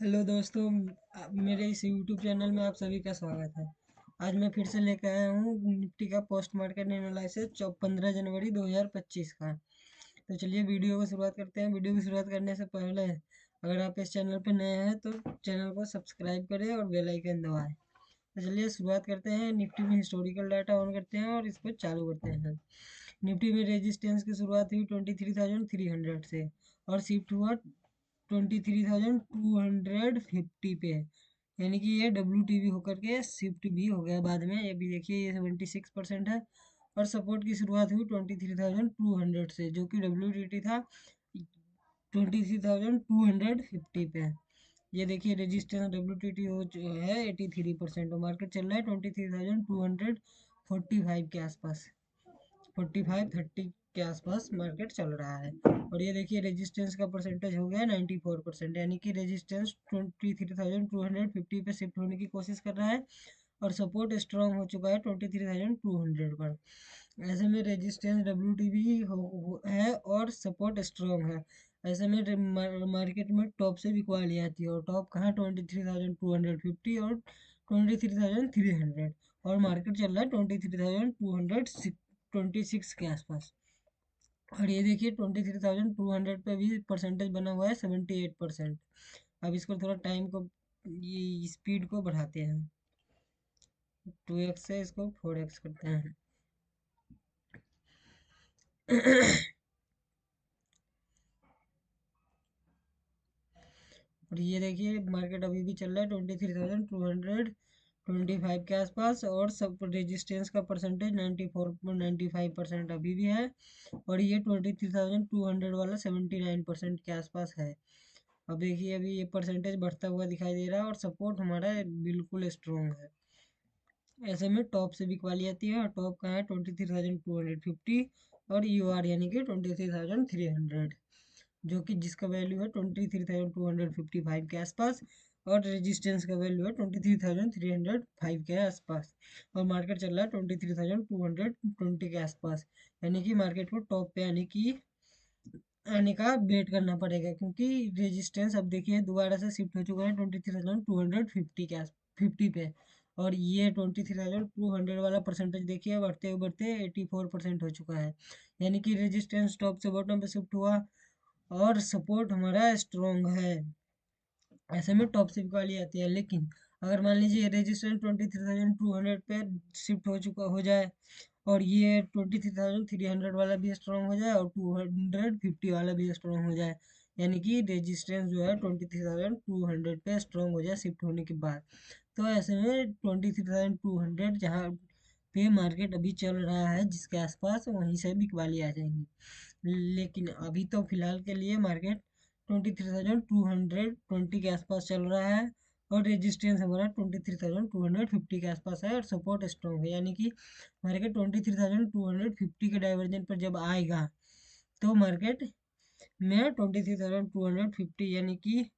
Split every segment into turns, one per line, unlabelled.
Hello दोस्तों। मेरे इस यूट्यूब चैनल में आप सभी का स्वागत है। आज मैं फिर से लेकर आया हूँ निफ्टी का पोस्ट मार्केट एनालिसिस 15 जनवरी 2025 का। तो चलिए वीडियो को शुरुआत करते हैं। वीडियो की शुरुआत करने से पहले अगर आप इस चैनल पर नए हैं तो चैनल को सब्सक्राइब करें और बेल आइकन दबाएं। तो चलिए शुरुआत करते हैं। निफ्टी में हिस्टोरिकल डाटा ऑन करते हैं और इसको चालू करते हैं। निफ्टी में रेजिस्टेंस की शुरुआत हुई 23,300 से और शिफ्ट हुआ 23,250 पे। यानी कि ये WTB होकर के शिफ्ट भी हो गया बाद में। ये भी देखिए, ये 76% है। और सपोर्ट की शुरुआत हुई 23,200 से, जो कि WTT था 23,250 पे। ये देखिए रेजिस्टेंस WTT हो जो है 83% और मार्केट चल रहा है 23,245 के आसपास। 45-30 के आसपास मार्केट चल रहा है। और ये देखिए रेजिस्टेंस का परसेंटेज हो गया 94%, यानी कि रेजिस्टेंस 23,250 पे शिफ्ट होने की कोशिश कर रहा है और सपोर्ट स्ट्रांग हो चुका है 23,200 पर। ऐसे में रेजिस्टेंस WTB है और सपोर्ट स्ट्रांग है। ऐसे में मार्केट में टॉप से बिकवाली आती है और टॉप कहाँ 23,250 और 23,300 और मार्केट चल रहा है 23,226 के आसपास। और ये देखिए 23,200 पे भी परसेंटेज बना हुआ है 78%। अब इसको थोड़ा टाइम को, ये स्पीड को बढ़ाते हैं। 2x से इसको 4x करते हैं। और ये देखिए मार्केट अभी भी चल रहा है 23,225 के आसपास और सब रेजिस्टेंस का परसेंटेज 94.95% अभी भी है। और ये 23,200 वाला 79% के आसपास है। अब देखिए अभी ये परसेंटेज बढ़ता हुआ दिखाई दे रहा है और सपोर्ट हमारा बिल्कुल स्ट्रॉन्ग है। ऐसे में टॉप से बिकवाली आती है और टॉप का है 23,250 और UR यानी कि 23,300, जो कि जिसका वैल्यू है 23,255 के आसपास और रेजिस्टेंस का वैल्यू है 23,305 के आसपास। और मार्केट चल रहा है 23,220 के आसपास। यानी कि मार्केट को टॉप पे आने का वेट करना पड़ेगा, क्योंकि रेजिस्टेंस अब देखिए दोबारा से शिफ्ट हो चुका है 23,250 के आस 50 पे। और ये 23,200 वाला परसेंटेज देखिए बढ़ते बढ़ते 84% हो चुका है। यानी कि रेजिस्टेंस टॉप से बॉटम पे शिफ्ट हुआ और सपोर्ट हमारा स्ट्रॉन्ग है। ऐसे में टॉप शिफ्ट वाली आती है। लेकिन अगर मान लीजिए रेजिस्टेंस 23,200 पे शिफ्ट हो चुका हो जाए और ये 23,300 वाला भी स्ट्रॉन्ग हो जाए और 250 वाला भी स्ट्रॉन्ग हो जाए, यानी कि रेजिस्टेंस जो है 23,200 पे स्ट्रॉन्ग हो जाए शिफ्ट होने के बाद, तो ऐसे में 23,200 जहाँ पे मार्केट अभी चल रहा है जिसके आसपास, वहीं से बिकवाली आ जाएंगी। लेकिन अभी तो फिलहाल के लिए मार्केट 23,220 के आसपास चल रहा है और रेजिस्टेंस हमारा 23,250 के आसपास है और सपोर्ट स्ट्रॉन्ग है। यानी कि मार्केट 23,250 के डाइवर्जन पर जब आएगा तो मार्केट में 23,250 यानी कि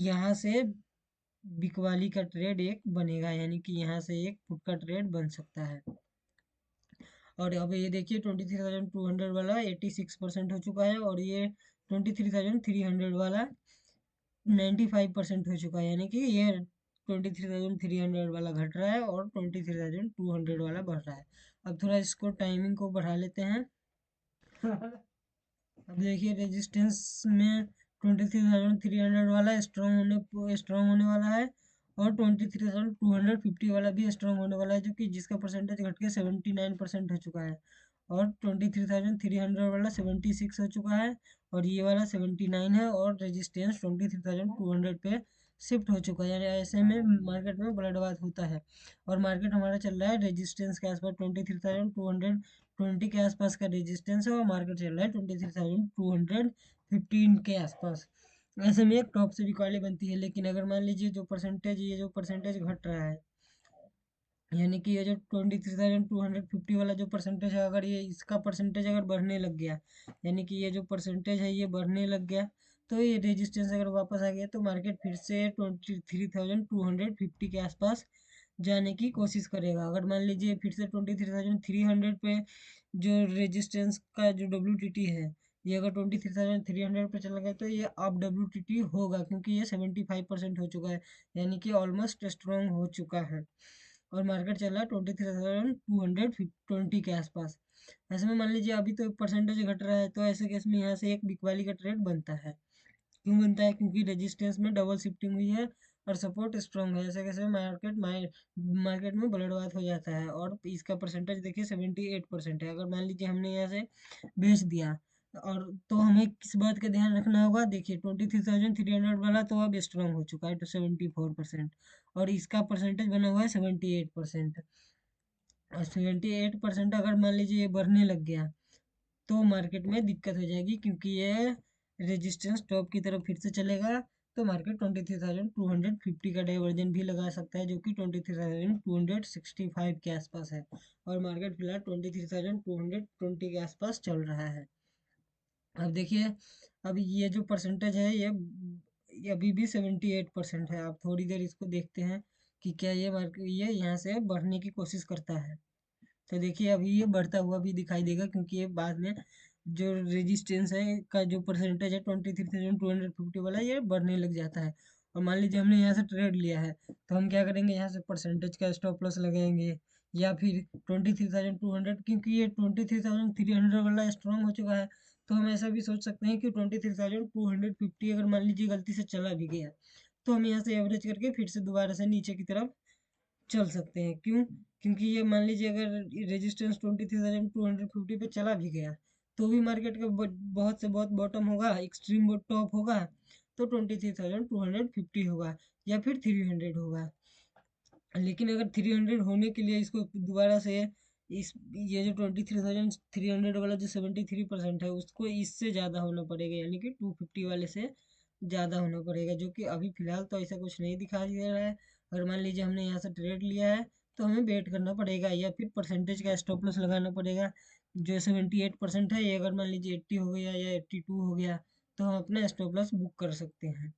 यहाँ से बिकवाली का ट्रेड एक बनेगा, यानी कि यहाँ से एक पुट का ट्रेड बन सकता है। और अब ये देखिए 23,200 वाला 86% हो चुका है और ये 23,300 वाला 95% हो चुका है। यानी कि ये 23,300 वाला घट रहा है और 23,200 वाला बढ़ रहा है। अब थोड़ा इसको टाइमिंग को बढ़ा लेते हैं। अब देखिए रेजिस्टेंस में 23,300 वाला स्ट्रॉन्ग होने वाला है और 23,250 वाला भी स्ट्रॉन्ग होने वाला है, जो कि जिसका परसेंटेज घट के 79% हो चुका है। और 23,300 वाला 76 हो चुका है और ये वाला 79 है और रेजिस्टेंस 23,200 पे शिफ्ट हो चुका है। यानी ऐसे में मार्केट में ब्लडबाथ होता है और मार्केट हमारा चल रहा है रेजिस्टेंस के आसपास 23,220 के आसपास का रेजिस्टेंस है और मार्केट चल रहा है 23,215 के आसपास। ऐसे में एक टॉप से रिकॉर्डी बनती है। लेकिन अगर मान लीजिए ये जो परसेंटेज घट रहा है, यानी कि ये जो 23,250 वाला जो परसेंटेज है, अगर ये इसका परसेंटेज अगर बढ़ने लग गया, यानी कि ये जो परसेंटेज है ये बढ़ने लग गया, तो ये रेजिस्टेंस अगर वापस आ गया तो मार्केट फिर से 23,250 के आसपास जाने की कोशिश करेगा। अगर मान लीजिए फिर से 23,300 पे जो रेजिस्टेंस का जो WTT है ये अगर 23,300 पर चला गया तो ये अब WTT होगा, क्योंकि ये 75% हो चुका है, यानी कि ऑलमोस्ट स्ट्रॉन्ग हो चुका है। और मार्केट चल रहा है 23,220 के आसपास। ऐसे में मान लीजिए अभी तो परसेंटेज घट रहा है, तो ऐसे केस में यहाँ से एक बिकवाली का ट्रेड बनता है। क्यों बनता है? क्योंकि रेजिस्टेंस में डबल शिफ्टिंग हुई है और सपोर्ट स्ट्रॉन्ग है। ऐसे कैसे मार्केट में बलड़वात हो जाता है। और इसका परसेंटेज देखिए 78% है। अगर मान लीजिए हमने यहाँ से बेच दिया, और तो हमें किस बात का ध्यान रखना होगा? देखिए 23,300 वाला तो अब स्ट्रॉन्ग हो चुका है तो 74%, और इसका परसेंटेज बना हुआ है 78%। और 78% अगर मान लीजिए ये बढ़ने लग गया तो मार्केट में दिक्कत हो जाएगी, क्योंकि ये रेजिस्टेंस टॉप की तरफ फिर से चलेगा। तो मार्केट 23,250 का डाइवर्जन भी लगा सकता है, जो कि 23,265 के आसपास है। और मार्केट फिलहाल 23,220 के आसपास चल रहा है। अब देखिए, अब ये जो परसेंटेज है ये अभी भी 78% है। आप थोड़ी देर इसको देखते हैं कि क्या ये मार्केट ये यहाँ से बढ़ने की कोशिश करता है। तो देखिए अभी ये बढ़ता हुआ भी दिखाई देगा, क्योंकि ये बाद में जो रेजिस्टेंस है का जो परसेंटेज है 23,250 वाला, ये बढ़ने लग जाता है। और मान लीजिए हमने यहाँ से ट्रेड लिया है, तो हम क्या करेंगे? यहाँ से परसेंटेज का स्टॉप लॉस लगाएंगे, या फिर 23,200, क्योंकि ये 23,300 वाला स्ट्रॉन्ग हो चुका है। तो हम ऐसा भी सोच सकते हैं कि 23,250 अगर मान लीजिए गलती से चला भी गया, तो हम यहाँ से एवरेज करके फिर से दोबारा से नीचे की तरफ चल सकते हैं। क्यों? क्योंकि ये मान लीजिए अगर रेजिस्टेंस 23,250 पे चला भी गया, तो भी मार्केट का बहुत से बहुत बॉटम होगा, एक्सट्रीम टॉप होगा, तो 23,250 होगा, या फिर 300 होगा। लेकिन अगर 300 होने के लिए इसको दोबारा से इस ये जो 23,300 वाला जो 73% है, उसको इससे ज़्यादा होना पड़ेगा, यानी कि 250 वाले से ज़्यादा होना पड़ेगा, जो कि अभी फ़िलहाल तो ऐसा कुछ नहीं दिखाई दे रहा है। अगर मान लीजिए हमने यहाँ से ट्रेड लिया है, तो हमें वेट करना पड़ेगा, या फिर परसेंटेज का स्टॉप लॉस लगाना पड़ेगा। जो 78% है, ये अगर मान लीजिए 80 हो गया या 82 हो गया, तो हम अपना स्टॉप लॉस बुक कर सकते हैं।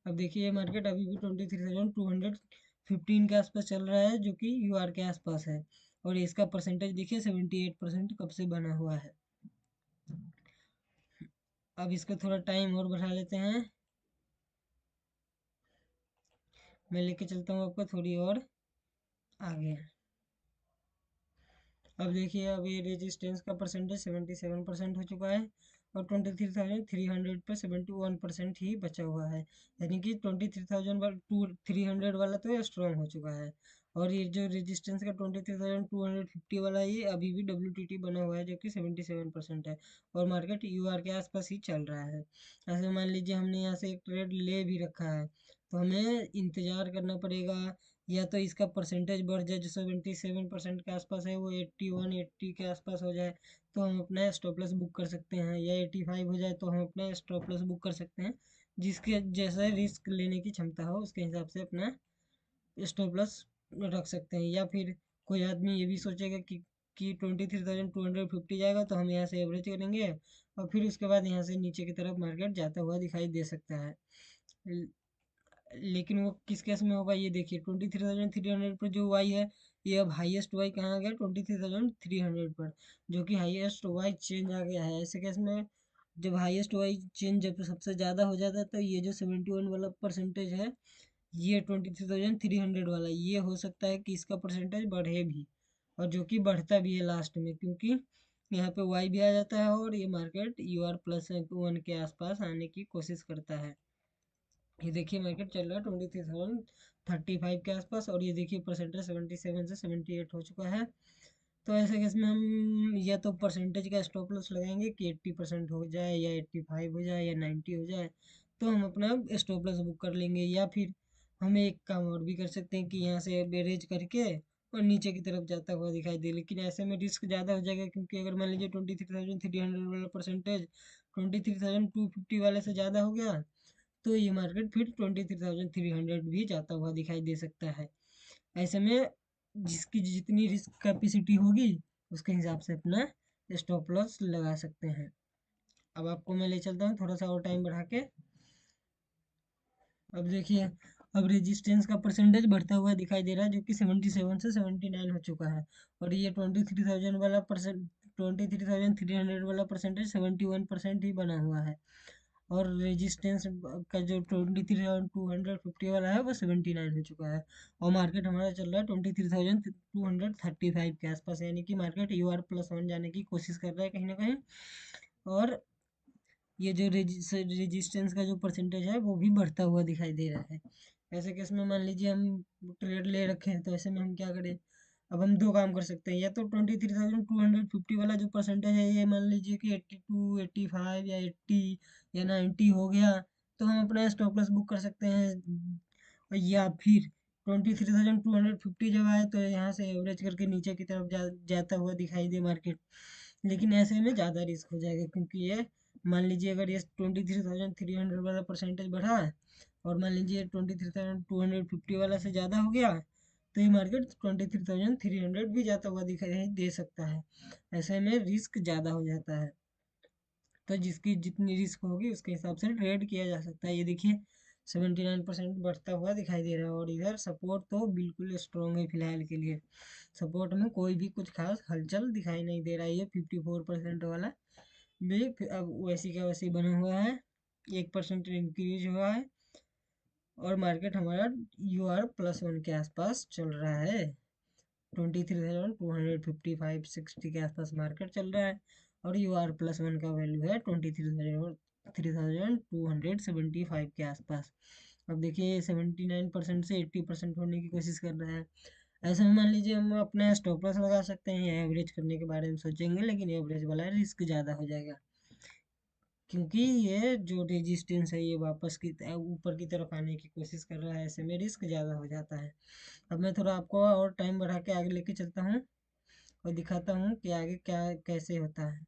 अब देखिए ये मार्केट अभी भी 23,215 के आसपास चल रहा है, जो कि UR के आसपास है। और इसका परसेंटेज देखिए 78% कब से बना हुआ है। अब इसको थोड़ा टाइम और बढ़ा लेते हैं। मैं लेके चलता हूँ आपको थोड़ी और आगे। अब देखिए अब ये रेजिस्टेंस का परसेंटेज 77% हो चुका है, और 23,300 पे 71% ही बचा हुआ है, यानी कि 23,300 वाला तो स्ट्रॉन्ग हो चुका है। और ये जो रेजिस्टेंस का 23,250 वाला है, ये अभी भी WTT बना हुआ है, जो कि 77% है। और मार्केट UR के आसपास ही चल रहा है। ऐसे मान लीजिए हमने यहाँ से एक ट्रेड ले भी रखा है, तो हमें इंतज़ार करना पड़ेगा, या तो इसका परसेंटेज बढ़ जाए, जो 77% के आसपास है, वो 81 80 के आसपास हो जाए, तो हम अपना स्टॉप लॉस बुक कर सकते हैं, या 85 हो जाए तो हम अपना स्टॉप लॉस बुक कर सकते हैं। जिसके जैसा रिस्क लेने की क्षमता हो उसके हिसाब से अपना स्टॉप लॉस रख सकते हैं। या फिर कोई आदमी ये भी सोचेगा कि 23,250 जाएगा, तो हम यहाँ से एवरेज करेंगे, और फिर उसके बाद यहाँ से नीचे की तरफ मार्केट जाता हुआ दिखाई दे सकता है। लेकिन वो किस केस में होगा? ये देखिए 23,300 पर जो वाई है, ये अब हाईएस्ट वाई कहाँ आ गया? 23,300 पर, जो कि हाईएस्ट वाई चेंज आ गया है। ऐसे केस में जब हाईएस्ट वाई चेंज जब सबसे ज़्यादा हो जाता है, तो ये जो 71 वाला परसेंटेज है, ये 23,300 वाला, ये हो सकता है कि इसका परसेंटेज बढ़े भी, और जो कि बढ़ता भी है लास्ट में, क्योंकि यहाँ पे वाई भी आ जाता है, और ये मार्केट UR+1 के आसपास आने की कोशिश करता है। ये देखिए मार्केट चल रहा है 23,035 के आसपास, और ये देखिए परसेंटेज 77 से 78 हो चुका है। तो ऐसे केस में हम या तो परसेंटेज का स्टॉप लॉस लगाएंगे कि 80% हो जाए, या 85 हो जाए, या 90 हो जाए, तो हम अपना स्टॉप लॉस बुक कर लेंगे। या फिर हम एक काम और भी कर सकते हैं कि यहाँ से एवरेज करके और नीचे की तरफ जाता हुआ दिखाई दे, लेकिन ऐसे में रिस्क ज़्यादा हो जाएगा, क्योंकि अगर मान लीजिए 23,300 वाला परसेंटेज 23,250 वाले से ज़्यादा हो गया, तो ये मार्केट फिर 23,300 भी जाता हुआ दिखाई दे सकता है। ऐसे में जिसकी जितनी रिस्क कैपेसिटी होगी, उसके हिसाब से अपना स्टॉप लॉस लगा सकते हैं। अब आपको मैं ले चलता हूँ थोड़ा सा और टाइम बढ़ा के। अब देखिए अब रेजिस्टेंस का परसेंटेज बढ़ता हुआ दिखाई दे रहा है, जो कि 77 से 79 हो चुका है। और ये 23,000 वाला परसेंट 23,300 वाला परसेंटेज 71% ही बना हुआ है, और रेजिस्टेंस का जो 23,250 वाला है वो 79 हो चुका है। और मार्केट हमारा चल रहा है 23,235 के आसपास, यानी कि मार्केट UR+1 जाने की कोशिश कर रहा है कहीं ना कहीं। और ये जो रेजिस्टेंस का जो परसेंटेज है वो भी बढ़ता हुआ दिखाई दे रहा है। ऐसे केस में मान लीजिए हम ट्रेड ले रखे हैं, तो ऐसे में हम क्या करें? अब हम दो काम कर सकते हैं, या तो 23,250 वाला जो परसेंटेज है ये मान लीजिए कि 82, 85 या 80 या 90 हो गया, तो हम अपना स्टॉप लॉस बुक कर सकते हैं। या फिर 23,250 जब आए तो यहाँ से एवरेज करके नीचे की तरफ जाता हुआ दिखाई दे मार्केट, लेकिन ऐसे में ज़्यादा रिस्क हो जाएगा, क्योंकि ये मान लीजिए अगर ये 23,300 वाला परसेंटेज बढ़ा है, और मान लीजिए 23,250 वाला से ज़्यादा हो गया, तो ये मार्केट 23,300 भी जाता हुआ दिखाई दे सकता है। ऐसे में रिस्क ज़्यादा हो जाता है, तो जिसकी जितनी रिस्क होगी उसके हिसाब से ट्रेड किया जा सकता है। ये देखिए 79% बढ़ता हुआ दिखाई दे रहा है, और इधर सपोर्ट तो बिल्कुल स्ट्रॉन्ग है फिलहाल के लिए। सपोर्ट में कोई भी कुछ खास हलचल दिखाई नहीं दे रहा है। ये 54% वाला भी अब वैसी का वैसी बना हुआ है, 1% इंक्रीज हुआ है, और मार्केट हमारा UR+1 के आसपास चल रहा है। 23,255 60 के आसपास मार्केट चल रहा है, और UR+1 का वैल्यू है 23,275 के आसपास। अब देखिए 79% से 80% होने की कोशिश कर रहा है। ऐसे में मान लीजिए हम अपना स्टॉप लॉस लगा सकते हैं, या एवरेज करने के बारे में सोचेंगे, लेकिन एवरेज वाला रिस्क ज़्यादा हो जाएगा, क्योंकि ये जो रेजिस्टेंस है ये वापस की ऊपर की तरफ आने की कोशिश कर रहा है। ऐसे में रिस्क ज़्यादा हो जाता है। अब मैं थोड़ा आपको और टाइम बढ़ा के आगे लेके चलता हूँ, और दिखाता हूँ कि आगे क्या कैसे होता है।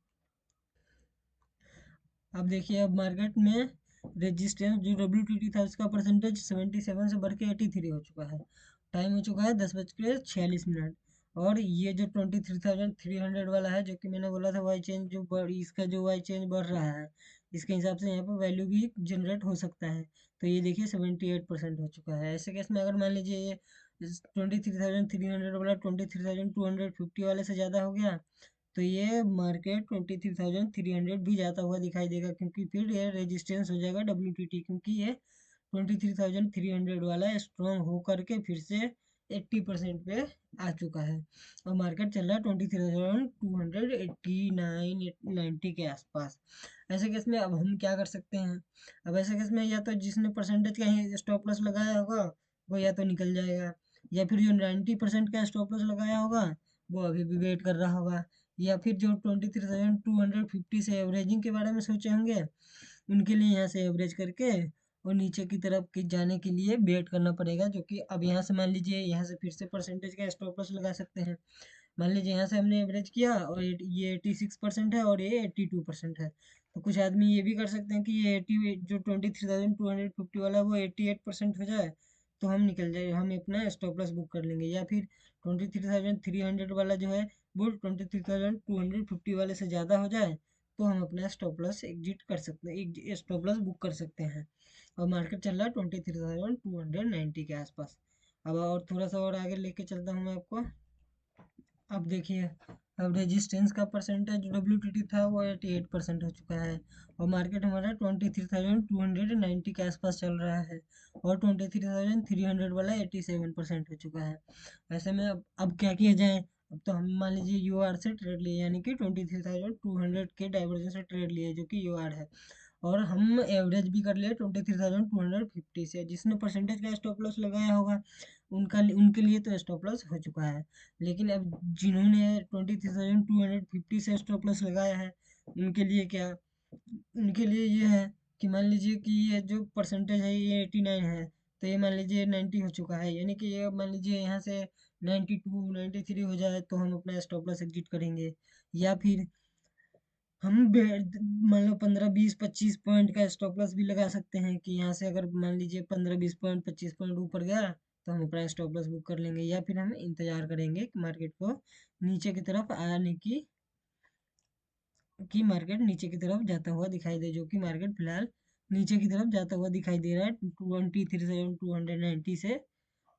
अब देखिए अब मार्केट में रेजिस्टेंस जो WTT था उसका परसेंटेज 77 से बढ़ के 83 हो चुका है। टाइम हो चुका है 10:46। और ये जो 23,300 वाला है, जो कि मैंने बोला था वाई चेंज जो इसका जो वाई चेंज बढ़ रहा है, इसके हिसाब से यहाँ पर वैल्यू भी जनरेट हो सकता है। तो ये देखिए 78% हो चुका है। ऐसे केस में अगर मान लीजिए ये 23,300 वाला 23,250 वाले से ज़्यादा हो गया, तो ये मार्केट 23,300 भी जाता हुआ दिखाई देगा, क्योंकि फिर ये रेजिस्टेंस हो जाएगा WTT, क्योंकि ये 23,300 वाला स्ट्रॉन्ग होकर के फिर से 80% पे आ चुका है, और मार्केट चल रहा है 23,289 90 के आसपास। ऐसे केस में अब हम क्या कर सकते हैं? अब ऐसे केस में या तो जिसने परसेंटेज का ही स्टॉप लॉस लगाया होगा वो या तो निकल जाएगा, या फिर जो 90% का स्टॉप लॉस लगाया होगा वो अभी भी वेट कर रहा होगा, या फिर जो 23,250 से एवरेजिंग के बारे में सोचे होंगे उनके लिए यहाँ से एवरेज करके और नीचे की तरफ के जाने के लिए वेट करना पड़ेगा, जो कि अब यहाँ से मान लीजिए यहाँ से फिर से परसेंटेज का स्टॉप लॉस लगा सकते हैं। मान लीजिए यहाँ से हमने एवरेज किया और ये 86% है और ये 82% है, तो कुछ आदमी ये भी कर सकते हैं कि ये 80 जो 23,250 वाला है वो 88% हो जाए, तो हम निकल जाए, हम अपना स्टॉप लॉस बुक कर लेंगे। या फिर 23,300 वाला जो है वो 23,250 वाले से ज़्यादा हो जाए, तो हम अपना स्टॉप लॉस एग्जिट कर सकते हैं, एक स्टॉप लॉस बुक कर सकते हैं। और मार्केट चल रहा है 23,290 के आसपास। अब और थोड़ा सा और आगे लेके चलता हूँ मैं आपको। अब देखिए अब रेजिस्टेंस का परसेंटेज जो WTT था वो 88% हो चुका है, और मार्केट हमारा 23,290 के आसपास चल रहा है, और 23,300 वाला 87% हो चुका है। ऐसे में अब क्या किया जाए? अब तो हम मान लीजिए UR से ट्रेड लिए, यानी कि 23,200 के डाइवर्जन से ट्रेड लिए, जो कि UR है, और हम एवरेज भी कर लिए 23,250 से। जिसने परसेंटेज का स्टॉप लॉस लगाया होगा उनके लिए तो स्टॉप लॉस हो चुका है, लेकिन अब जिन्होंने 23,250 से स्टॉप लॉस लगाया है उनके लिए क्या? उनके लिए ये है कि मान लीजिए कि ये जो परसेंटेज है ये 89 है, तो ये मान लीजिए 90 हो चुका है, यानी कि ये मान लीजिए यहाँ से 92 93 हो जाए तो हम अपना स्टॉप लॉस एग्जिट करेंगे। या फिर हम मान लो 15 20 25 पॉइंट का स्टॉप लॉस भी लगा सकते हैं, कि यहाँ से अगर मान लीजिए 15 20 पॉइंट 25 पॉइंट ऊपर गया तो हम अपना स्टॉप लॉस बुक कर लेंगे, या फिर हम इंतजार करेंगे कि मार्केट को नीचे की तरफ आने की मार्केट नीचे की तरफ जाता हुआ दिखाई दे, जो कि मार्केट फिलहाल नीचे की तरफ जाता हुआ दिखाई दे रहा है 23,290 से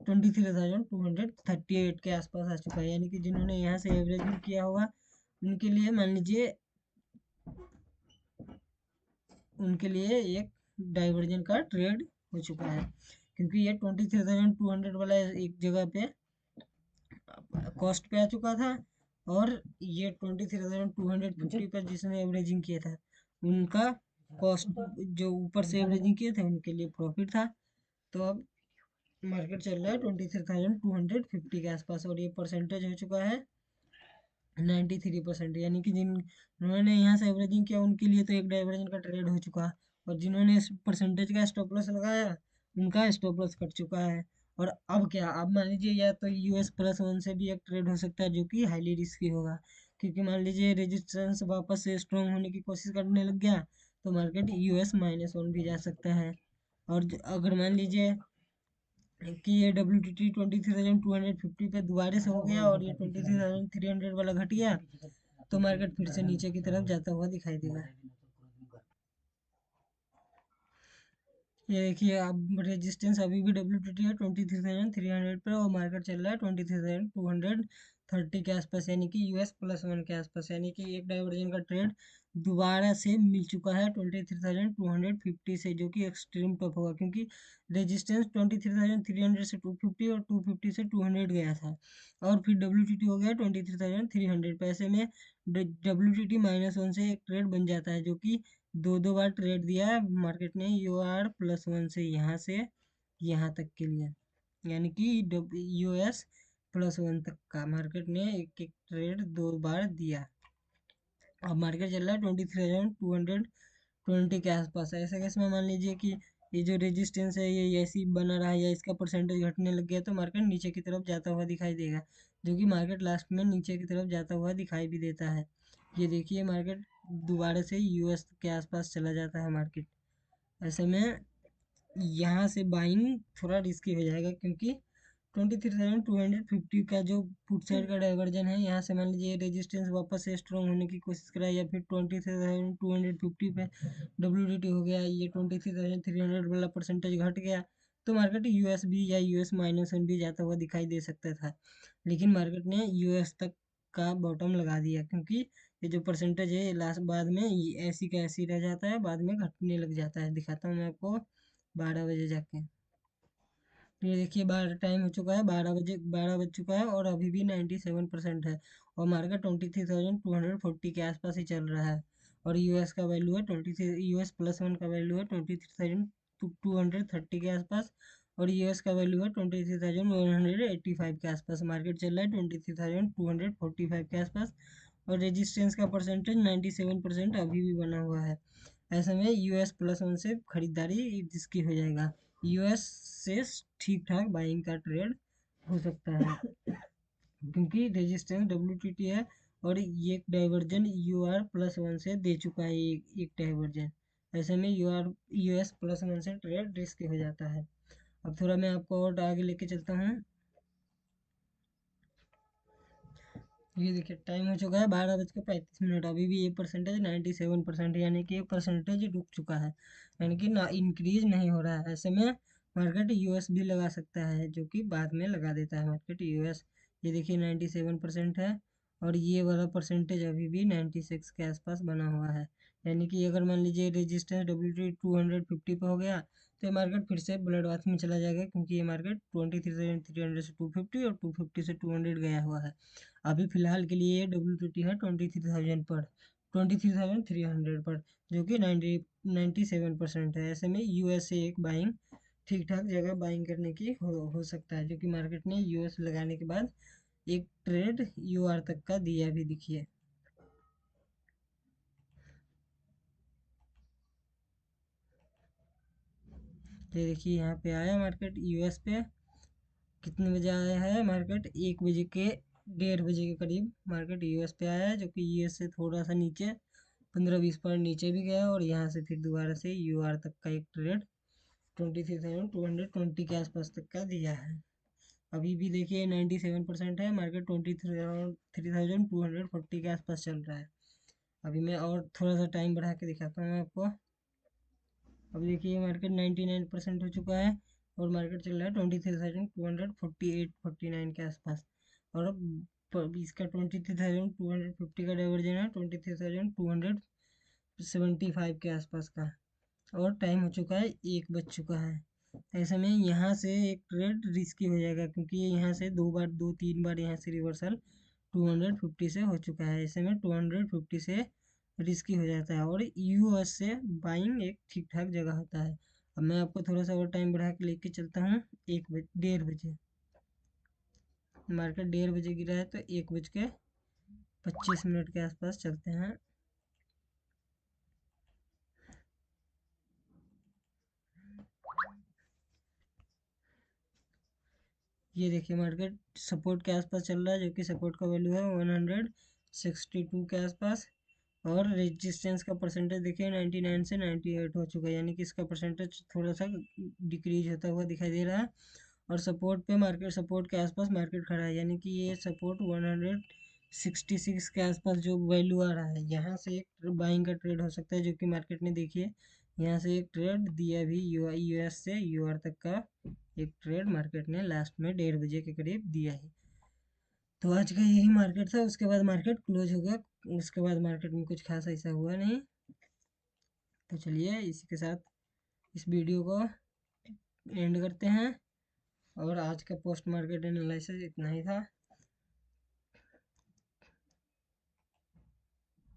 23,238 के आसपास आ चुका है, यानी कि जिन्होंने यहाँ से एवरेज भी किया होगा उनके लिए मान लीजिए, उनके लिए एक डाइवर्जन का ट्रेड हो चुका है, क्योंकि ये 23,200 वाला एक जगह पे कॉस्ट पे आ चुका था, और ये 23,250 पर जिसने एवरेजिंग किया था उनका कॉस्ट, जो ऊपर से एवरेजिंग किए थे उनके लिए प्रॉफिट था। तो अब मार्केट चल रहा है 23,250 के आसपास, और ये परसेंटेज हो चुका है 93%। यानी कि जिन्होंने यहाँ से एवरेजिंग किया उनके लिए तो एक डाइवर्जन का ट्रेड हो चुका, और जिन्होंने इस परसेंटेज का स्टॉप लॉस लगाया उनका स्टॉप लॉस कट चुका है। और अब क्या, अब मान लीजिए या तो US+1 से भी एक ट्रेड हो सकता है जो कि हाईली रिस्की होगा, क्योंकि मान लीजिए रेजिस्टेंस वापस से स्ट्रॉन्ग होने की कोशिश करने लग गया तो मार्केट US-1 भी जा सकता है। और अगर मान लीजिए कि ये WTT 23,250 पे दोबारा से हो गया और ये 23,300 वाला घट गया तो मार्केट फिर से नीचे की तरफ जाता हुआ दिखाई देगा। ये देखिए, अब रेजिस्टेंस अभी भी WTT है 23,300 पे, और मार्केट चल रहा है 23,230 के आसपास, यानी कि US+1 के आसपास, यानी कि एक डाइवर्जन का ट्रेड दोबारा से मिल चुका है 23,250 से, जो कि एक्सट्रीम टॉप होगा, क्योंकि रेजिस्टेंस 23,300 से 250 और 250 से 200 गया था, और फिर WTT हो गया 23,300 पे। ऐसे में WTT-1 से एक ट्रेड बन जाता है, जो कि दो दो बार ट्रेड दिया है मार्केट ने UR+1 से यहाँ तक के लिए, यानी कि US+1 तक का मार्केट ने एक एक ट्रेड दो बार दिया। अब मार्केट चल रहा है 23,220 के आसपास है। ऐसे केस में मान लीजिए कि ये जो रेजिस्टेंस है ये ऐसे ही बना रहा या इसका परसेंटेज घटने लग गया तो मार्केट नीचे की तरफ जाता हुआ दिखाई देगा, जो कि मार्केट लास्ट में नीचे की तरफ जाता हुआ दिखाई भी देता है। ये देखिए, मार्केट दोबारा से US के आसपास चला जाता है मार्केट। ऐसे में यहाँ से बाइंग थोड़ा रिस्की हो जाएगा, क्योंकि 23,250 का जो पुट साइड का डाइवर्जन है, यहाँ से मान लीजिए रेजिस्टेंस वापस से स्ट्रॉन्ग होने की कोशिश करा, या फिर 23,250 पे WTT हो गया, ये 23,300 वाला परसेंटेज घट गया तो मार्केट USB या US-1 भी जाता हुआ दिखाई दे सकता था, लेकिन मार्केट ने US तक का बॉटम लगा दिया, क्योंकि ये जो परसेंटेज है लास्ट बाद में ऐसी का ऐसी रह जाता है, बाद में घटने लग जाता है। दिखाता हूँ मैं आपको 12 बजे जाके। ये देखिए, 12 टाइम हो चुका है, 12 बज चुका है, और अभी भी 97% है, और मार्केट 23,240 के आसपास ही चल रहा है, और US का वैल्यू है US+1 का वैल्यू है 23,230 के आसपास, और US का वैल्यू है 23,185 के आसपास। मार्केट चल रहा है 23,245 के आसपास, और रेजिस्टेंस का परसेंटेज 97% अभी भी बना हुआ है। ऐसे में US+1 से खरीदारी रिस्की हो जाएगा, US से ठीक ठाक बाइंग का ट्रेड हो सकता है, क्योंकि रेजिस्टेंस WTT है, और ये डाइवर्जन UR+1 से दे चुका है, एक डाइवर्जन। ऐसे में US+1 से ट्रेड रिस्की हो जाता है। अब थोड़ा मैं आपको और आगे लेके चलता हूँ। ये देखिए, टाइम हो चुका है 12:35। अभी भी ये परसेंटेज 97% है, यानी कि ये परसेंटेज रुक चुका है, यानी कि ना इंक्रीज नहीं हो रहा है। ऐसे में मार्केट US भी लगा सकता है, जो कि बाद में लगा देता है मार्केट US। ये देखिए 97% है, और ये वाला परसेंटेज अभी भी 96 के आसपास बना हुआ है, यानी कि अगर मान लीजिए रेजिस्टेंस WT 250 पे हो गया तो ये मार्केट फिर से ब्लड बाथ में चला जाएगा, क्योंकि ये मार्केट 23,300 से 250 और 250 से 200 गया हुआ है। अभी फिलहाल के लिए WTT है 23,300 पर, जो कि 97% है। ऐसे में US से एक बाइंग ठीक ठाक जगह बाइंग करने की हो सकता है, जो कि मार्केट ने US लगाने के बाद एक ट्रेड UR तक का दिया भी, दिखिए। ये देखिए, यहाँ पे आया मार्केट US पे, कितने बजे आया है मार्केट, 1 बजे के 1:30 बजे के करीब मार्केट US पे आया है, जो कि US से थोड़ा सा नीचे 15-20 पॉइंट नीचे भी गया, और यहाँ से फिर दोबारा से UR तक का एक ट्रेड 23,220 के आसपास तक का दिया है। अभी भी देखिए 97% है, मार्केट 23,240 के आसपास चल रहा है। अभी मैं और थोड़ा सा टाइम बढ़ा के दिखाता हूँ आपको। अब देखिए, मार्केट 99% हो चुका है, और मार्केट चल रहा है 23,248-49 के आसपास, और अब इसका 23,250 का डाइवर्जन है 23,275 के आसपास का, और टाइम हो चुका है 1 बज चुका है। ऐसे में यहाँ से एक ट्रेड रिस्की हो जाएगा, क्योंकि ये यहाँ से 2 3 बार यहाँ से रिवर्सल 250 से हो चुका है। ऐसे में 250 से रिस्की हो जाता है, और यूएस से बाइंग एक ठीक ठाक जगह होता है। अब मैं आपको थोड़ा सा और टाइम बढ़ा के लेके चलता हूँ 1:30 बजे। मार्केट 1:30 बजे गिरा है, तो 1:25 के आसपास चलते हैं। ये देखिए मार्केट सपोर्ट के आसपास चल रहा है, जो कि सपोर्ट का वैल्यू है 162 के आसपास, और रेजिस्टेंस का परसेंटेज देखिए 99 से 98 हो चुका है, यानी कि इसका परसेंटेज थोड़ा सा डिक्रीज होता हुआ दिखाई दे रहा है। और सपोर्ट पे मार्केट सपोर्ट के आसपास मार्केट खड़ा है, यानी कि ये सपोर्ट 166 के आसपास जो वैल्यू आ रहा है, यहाँ से एक बाइंग का ट्रेड हो सकता है, जो कि मार्केट ने देखिए यहाँ से एक ट्रेड दिया भी यूएस से यूआर तक का एक ट्रेड मार्केट ने लास्ट में 1:30 बजे के करीब दिया है। तो आज का यही मार्केट था, उसके बाद मार्केट क्लोज हो गया, उसके बाद मार्केट में कुछ खास ऐसा हुआ नहीं। तो चलिए इसी के साथ इस वीडियो को एंड करते हैं, और आज का पोस्ट मार्केट एनालिसिस इतना ही था।